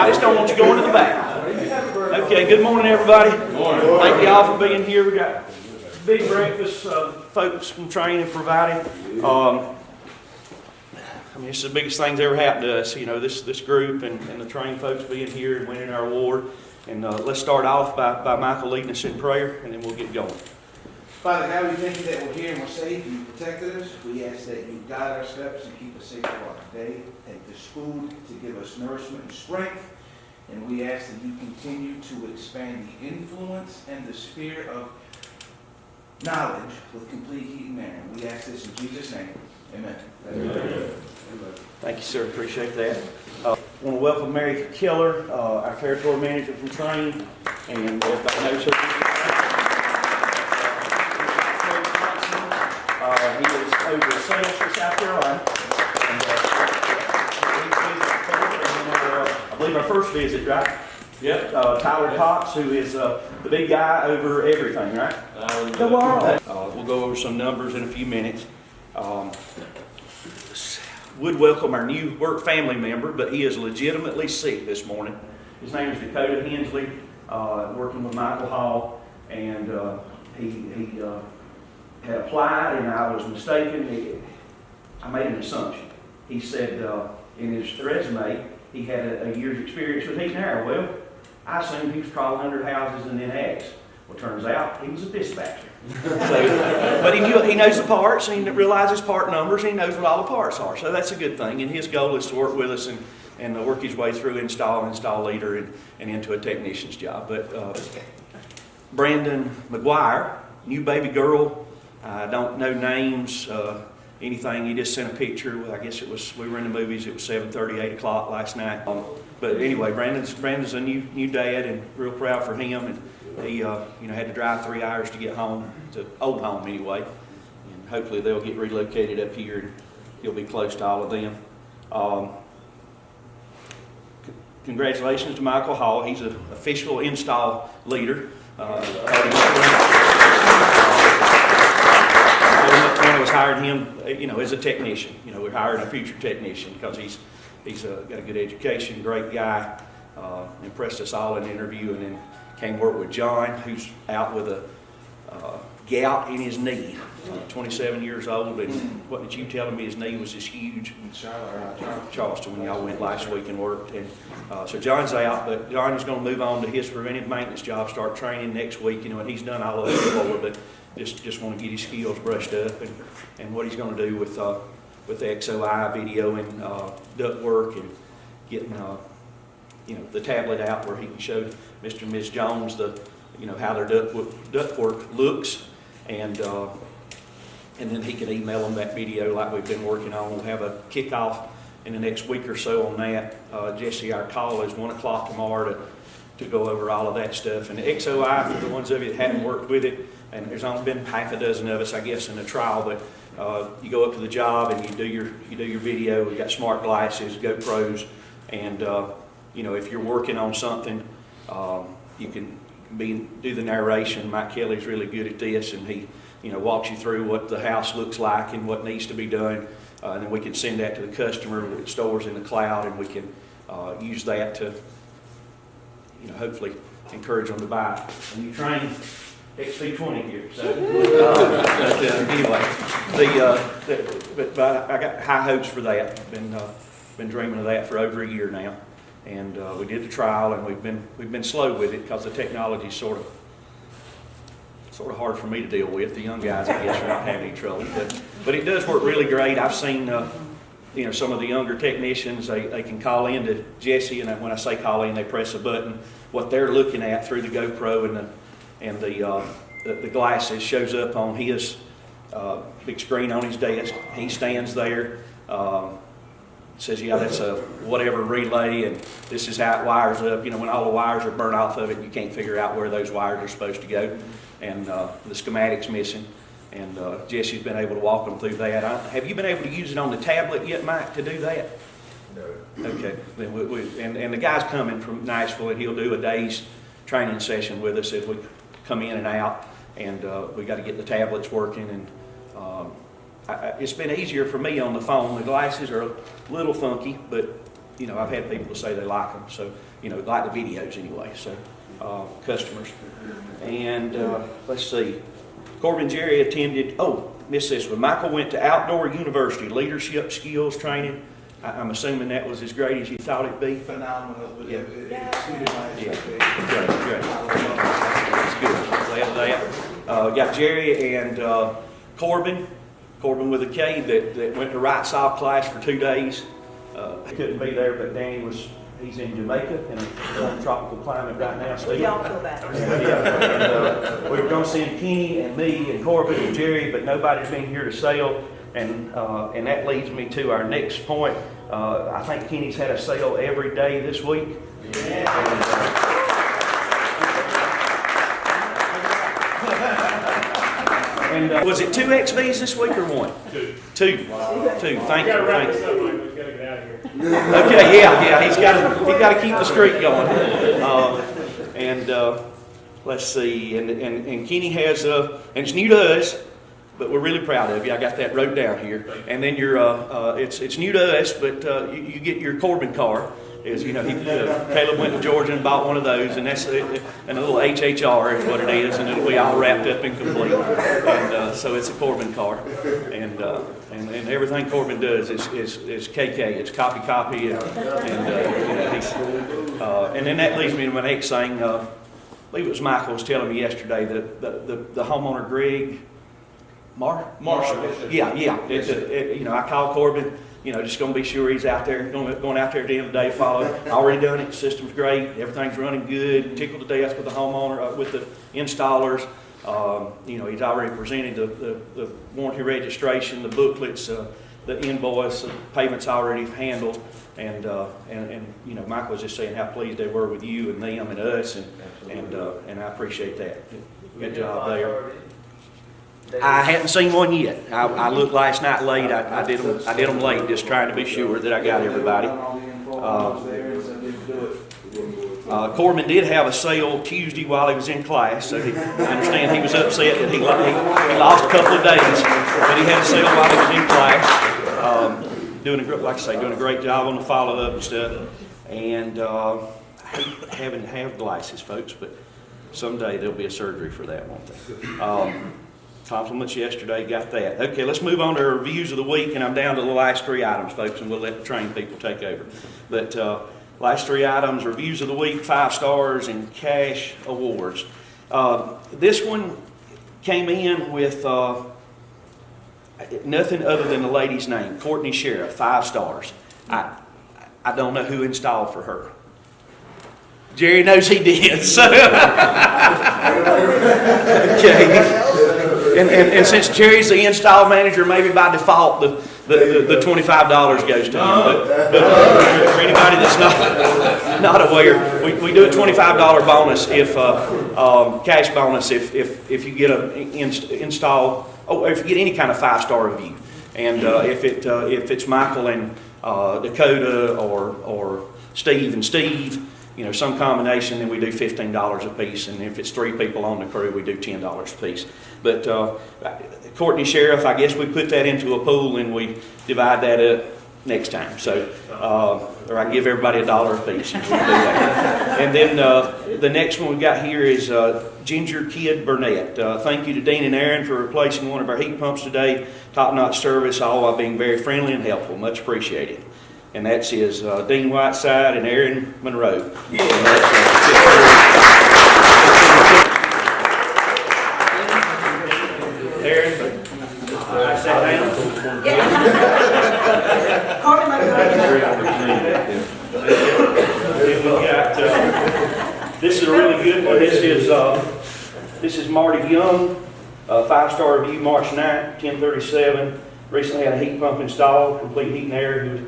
I just don't want you going to the back. Okay, good morning, everybody. Good morning. Thank you all for being here. We got big breakfast folks from Trane have provided. I mean, it's the biggest thing's ever happened to us, you know, this group and the Trane folks being here and winning our award. And let's start off by Michael leading us in prayer, and then we'll get going. Father God, we thank you that we're here and we're safe. You protected us. We ask that you guide our steps and keep us safe throughout the day. Take this food to give us nourishment and strength. And we ask that you continue to expand the influence and the sphere of knowledge with complete heat and manner. We ask this in Jesus' name. Amen. Amen. Thank you, sir. Appreciate that. I want to welcome Mary Killer, our territory manager from Trane, and everybody knows her. He is over in Sales for South Carolina. And, I believe our first visit, right? Yep. Tyler Cox, who is the big guy over everything, right? We'll go over some numbers in a few minutes. Would welcome our new work family member, but he is legitimately sick this morning. His name is Dakota Hensley, working with Michael Hall, and he had applied, and I was mistaken. I made an assumption. He said in his resume he had a year's experience with heat and air. Well, I assumed he was crawling under houses and then eggs. Well, turns out he was a dispatcher. But he knows the parts, and he realizes part numbers, and he knows what all the parts are. So that's a good thing. And his goal is to work with us and work his way through install leader and into a technician's job. But Brandon McGuire, new baby girl. I don't know names, anything. He just sent a picture. I guess we were in the movies. It was 7:30, 8 o'clock last night. But anyway, Brandon's a new dad, and real proud for him. And he had to drive 3 hours to get home, to old home anyway. And hopefully they'll get relocated up here, and he'll be close to all of them. Congratulations to Michael Hall. He's an official install leader. When I was hiring him, as a technician, we're hiring a future technician because he's got a good education, great guy, impressed us all in the interview, and then came work with John, who's out with a gout in his knee, 27 years old, and what did you tell me his knee was just huge? Charleston, when y'all went last week and worked, and so John's out, but John is going to move on to his preventive maintenance job, start training next week, and he's done all of it before, but just want to get his skills brushed up, and what he's going to do with the XOI video and duct work, and getting the tablet out where he can show Mr. and Ms. Jones how their duct work looks, and then he can email them that video like we've been working on. We'll have a kickoff in the next week or so on that. Jesse, our call is 1 o'clock tomorrow to go over all of that stuff. And the XOI, for the ones of you that haven't worked with it, and there's only been half a dozen of us, I guess, in the trial, but you go up to the job and you do your video. We've got smart glasses, GoPros, and if you're working on something, you can do the narration. Mike Kelly's really good at this, and he walks you through what the house looks like and what needs to be done, and then we can send that to the customer. It stores in the cloud, and we can use that to hopefully encourage them to buy a new Trane XP20 here. So anyway, but I got high hopes for that. I've been dreaming of that for over a year now. And we did the trial, and we've been slow with it because the technology's sort of hard for me to deal with. The young guys, I guess, are not having any trouble, but it does work really great. I've seen some of the younger technicians. They can call in to Jesse, and when I say call in, they press a button. What they're looking at through the GoPro and the glasses shows up on his big screen on his desk. He stands there. Says, yeah, that's a whatever relay, and this is how it wires up. When all the wires are burnt off of it, you can't figure out where those wires are supposed to go, and the schematic's missing. And Jesse's been able to walk them through that. Have you been able to use it on the tablet yet, Mike, to do that? No. Okay. Then and the guy's coming from Nashville, and he'll do a day's training session with us as we come in and out, and we got to get the tablets working, and it's been easier for me on the phone. The glasses are a little funky, but you know, I've had people to say they like them, so, you know, like the videos anyway, so, customers. And, let's see, Corbin Jerry attended, missed this one. Michael went to Outdoor University, leadership skills training. I'm assuming that was as great as you thought it'd be. Phenomenal. Yeah. It exceeded my expectations. Great. That's good. Glad of that. Got Jerry and Corbin with a K that went to right side class for 2 days. Couldn't be there, but Danny he's in Jamaica in a tropical climate right now. Steve. Y'all feel better. And, we were going to send Kenny and me and Corbin and Jerry, but nobody's been here to sell. And that leads me to our next point. I think Kenny's had a sale every day this week. And was it 2 XVs this week or 1? 2. Wow. 2. Thank you. Thank you. Okay, yeah. He's got to keep the streak going. Let's see. And Kenny has and it's new to us, but we're really proud of you. I got that wrote down here. And then it's new to us, but you get your Corbin car. Is, you know, Caleb went to Georgia and bought one of those, and that's a little HHR is what it is, and it'll be all wrapped up and complete. And so it's a Corbin car, and everything Corbin does is KK. It's copy, and you know, and then that leads me to my next thing. I believe it was Michael was telling me yesterday that the homeowner Greg Marshall. Yeah. You know, I called Corbin. You know, just going to be sure he's out there, going out there at the end of the day, follow. Already done it. The system's great. Everything's running good. Tickled to death with the homeowner, with the installers. You know, he's already presented the warranty registration, the booklets, the invoice, the payments already handled. And you know, Mike was just saying how pleased they were with you and them and us, and I appreciate that. Good job there. I hadn't seen one yet. I looked last night late. I did them late, just trying to be sure that I got everybody. Corbin did have a sale Tuesday while he was in class, so I understand he was upset that he lost a couple of days, but he had a sale while he was in class. Doing a great job on the follow-up and stuff. And I hate having to have glasses, folks, but someday there'll be a surgery for that, won't there? Compliments yesterday, got that. Okay, let's move on to our reviews of the week, and I'm down to the last 3 items, folks, and we'll let the Trane people take over. But last 3 items, reviews of the week, 5 stars, and cash awards. This one came in with nothing other than the lady's name, Courtney Sheriff, 5 stars. I don't know who installed for her. Jerry knows he did, so. Okay. And since Jerry's the install manager, maybe by default the $25 goes to him. But for anybody that's not aware, we do a $25 bonus if cash bonus if you get an install. If you get any kind of 5-star review, and if it's Michael and Dakota or Steve and Steve. You know, some combination, then we do $15 a piece, and if it's 3 people on the crew, we do $10 a piece. But Courtney Sheriff, I guess we put that into a pool and we divide that up next time. So, or I give everybody $1 a piece. And then the next one we got here is Ginger Kid Burnett. Thank you to Dean and Aaron for replacing one of our heat pumps today. Top-notch service, all while being very friendly and helpful. Much appreciated. And that's his Dean Whiteside and Aaron Monroe. Yeah. Aaron, I sat down. Yeah. Corbin, this is a really good one. This is Marty Young, 5-star review, March 9th, 10:37. Recently had a heat pump installed, complete heat and air.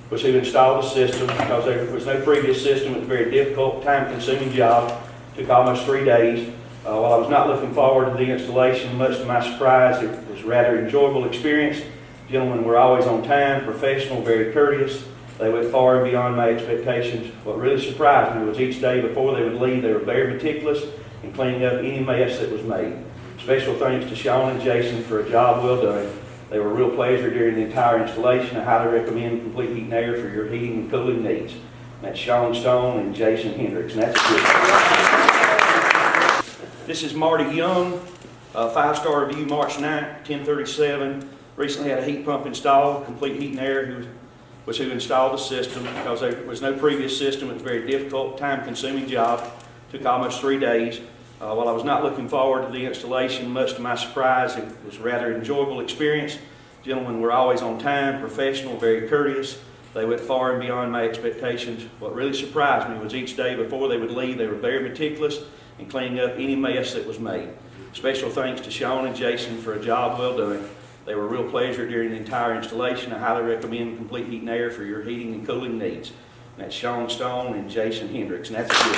Was who installed the system because there was no previous system. It was a very difficult, time-consuming job. Took almost 3 days. While I was not looking forward to the installation, much to my surprise, it was a rather enjoyable experience. Gentlemen were always on time, professional, very courteous. They went far and beyond my expectations. What really surprised me was each day before they would leave, they were very meticulous in cleaning up any mess that was made. Special thanks to Sean and Jason for a job well done. They were a real pleasure during the entire installation. I highly recommend Complete Heat and Air for your heating and cooling needs. That's Sean Stone and Jason Hendricks, and that's good. This is Marty Young, 5-star review, March 9th, 1037. Recently had a heat pump installed. Complete Heat and Air who installed the system, because there was no previous system. It was a very difficult, time-consuming job. Took almost 3 days. While I was not looking forward to the installation, much to my surprise, it was a rather enjoyable experience. Gentlemen were always on time, professional, very courteous. They went far and beyond my expectations. What really surprised me was each day before they would leave, they were very meticulous in cleaning up any mess that was made. Special thanks to Sean and Jason for a job well done. They were a real pleasure during the entire installation. I highly recommend Complete Heat and Air for your heating and cooling needs. And that's Sean Stone and Jason Hendricks, and that's good.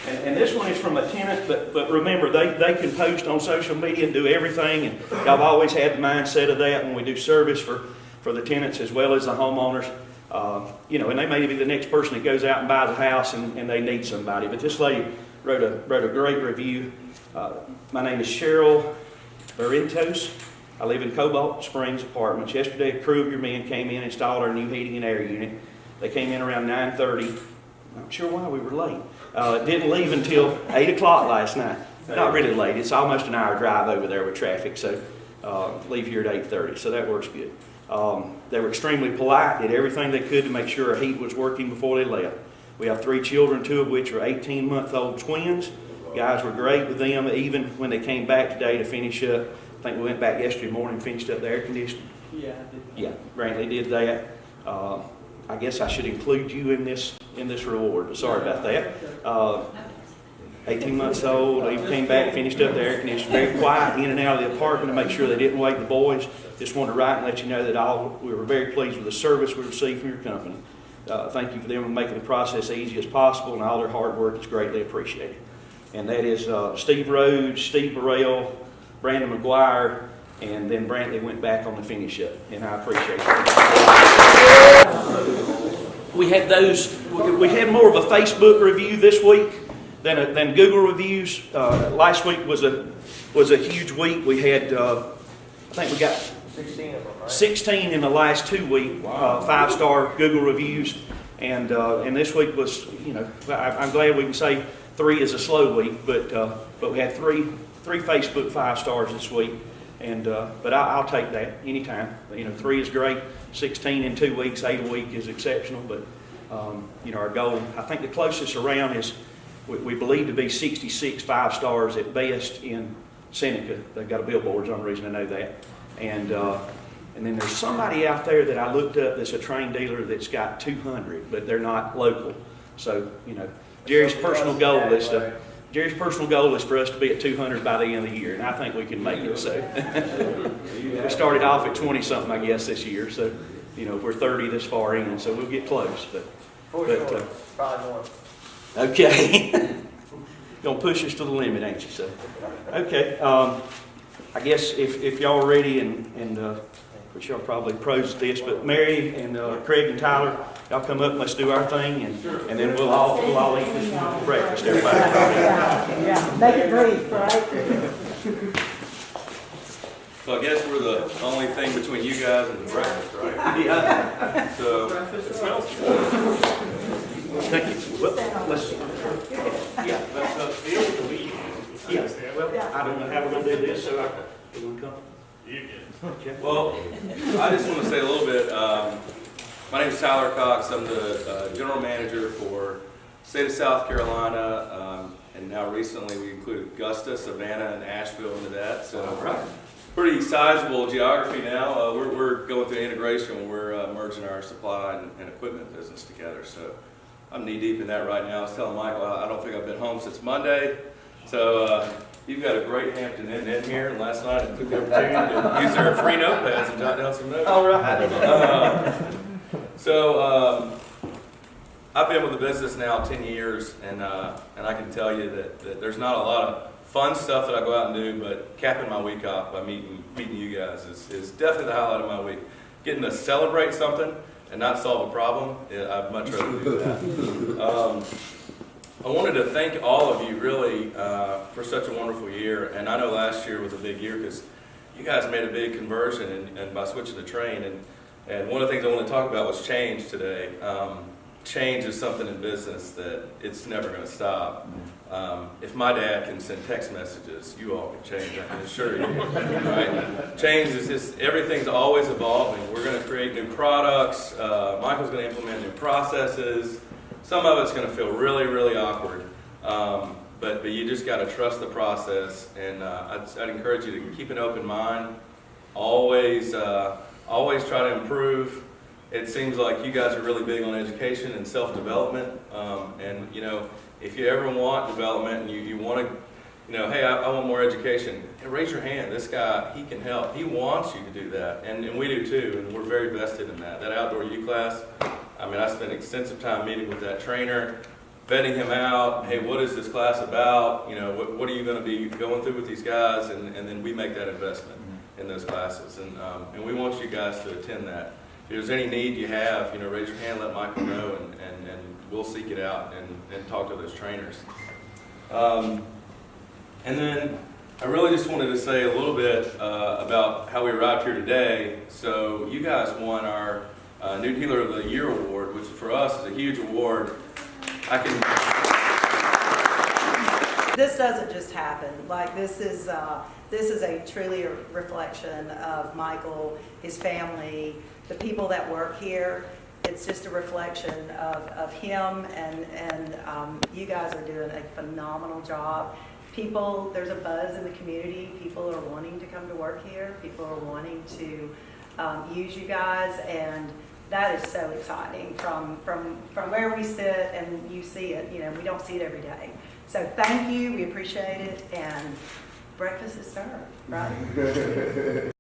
And this one is from a tenant, but remember, they can post on social media and do everything, and I've always had the mindset of that when we do service for the tenants as well as the homeowners. You know, and they may be the next person that goes out and buys a house and they need somebody. But this lady wrote a great review. My name is Cheryl Barrientos. I live in Cobalt Springs Apartments. Yesterday, a crew of your men came in and installed our new heating and air unit. They came in around 9:30. I'm not sure why we were late. Didn't leave until 8 o'clock last night. Not really late. It's almost an hour drive over there with traffic, so leave here at 8:30, so that works good. They were extremely polite, did everything they could to make sure our heat was working before they left. We have 3 children, 2 of which are 18-month-old twins. Guys were great with them, even when they came back today to finish up. I think we went back yesterday morning and finished up the air conditioning. Yeah, I did. Yeah, Brantley did that. I guess I should include you in this reward. Sorry about that. 18 months old, they came back, finished up the air conditioning, very quiet in and out of the apartment to make sure they didn't wake the boys. Just wanted to write and let you know that we were very pleased with the service we received from your company. Thank you for them making the process easy as possible, and all their hard work is greatly appreciated. And that is Steve Rhodes, Steve Burrell, Brandon McGuire, and then Brantley went back on the finish up, and I appreciate it. We had more of a Facebook review this week than Google reviews. Last week was a huge week. We had I think we got 16 of them, right? 16 in the last 2 weeks, 5-star Google reviews, and this week was, you know, I'm glad we can say 3 is a slow week, but we had three Facebook 5 stars this week, and but I'll take that anytime. You know, 3 is great. 16 in 2 weeks, 8 a week is exceptional, but you know, our goal, I think the closest around is we believe to be 66 5 stars at best in Seneca. They've got a billboard, the only reason I know that. And then there's somebody out there that I looked up that's a Trane dealer that's got 200, but they're not local. So, you know, Jerry's personal goal is for us to be at 200 by the end of the year, and I think we can make it. So we started off at 20-something, I guess, this year. So, you know, we're 30 this far in, so we'll get close. But Probably more. okay. Gonna push us to the limit, ain't you? So, okay. I guess if y'all are ready, and which y'all probably pros at this, but Mary and Craig and Tyler, y'all come up and let's do our thing, and then we'll all eat this breakfast. Everybody. Yeah, make it brief, right? So I guess we're the only thing between you guys and the breakfast, right? Yeah. So, Thank you. Well, let's. Yeah. Yeah. Well, I don't know how we're gonna do this, so you wanna come? Okay. well, I just want to say a little bit. My name is Tyler Cox. I'm the general manager for state of South Carolina, and now recently we included Augusta, Savannah, and Asheville into that. So pretty sizable geography now. We're going through integration when we're merging our supply and equipment business together. So I'm knee deep in that right now. I was telling Michael I don't think I've been home since Monday. So you've got a great Hampton Inn in here, and last night I took the opportunity to use their free notepads and jot down some notes. All right. So I've been with the business now 10 years, and I can tell you that there's not a lot of fun stuff that I go out and do, but capping my week off by meeting you guys is definitely the highlight of my week. Getting to celebrate something and not solve a problem, I'd much rather do that. I wanted to thank all of you really for such a wonderful year, and I know last year was a big year because you guys made a big conversion and by switching to Trane. And one of the things I want to talk about was change today. Change is something in business that it's never going to stop. If my dad can send text messages, you all can change, I can assure you. Right? Change is just, everything's always evolving. We're going to create new products. Michael's going to implement new processes. Some of it's going to feel really, really awkward. But you just got to trust the process. And I'd encourage you to keep an open mind. Always try to improve. It seems like you guys are really big on education and self-development. And, you know, if you ever want development and you want to, you know, hey, I want more education, hey, raise your hand. This guy, he can help. He wants you to do that. And we do too. And we're very vested in that. That outdoor U class, I mean, I spent extensive time meeting with that trainer, vetting him out. Hey, what is this class about? You know, what are you going to be going through with these guys? And then we make that investment in those classes. And we want you guys to attend that. If there's any need you have, you know, raise your hand, let Michael know, and we'll seek it out and talk to those trainers. And then I really just wanted to say a little bit about how we arrived here today. So you guys won our New Dealer of the Year award, which for us is a huge award. This doesn't just happen. Like this is a truly a reflection of Michael, his family, the people that work here. It's just a reflection of him, and you guys are doing a phenomenal job. People, there's a buzz in the community. People are wanting to come to work here. People are wanting to use you guys, and that is so exciting from where we sit, and you see it. You know, we don't see it every day. So thank you. We appreciate it, and breakfast is served, right?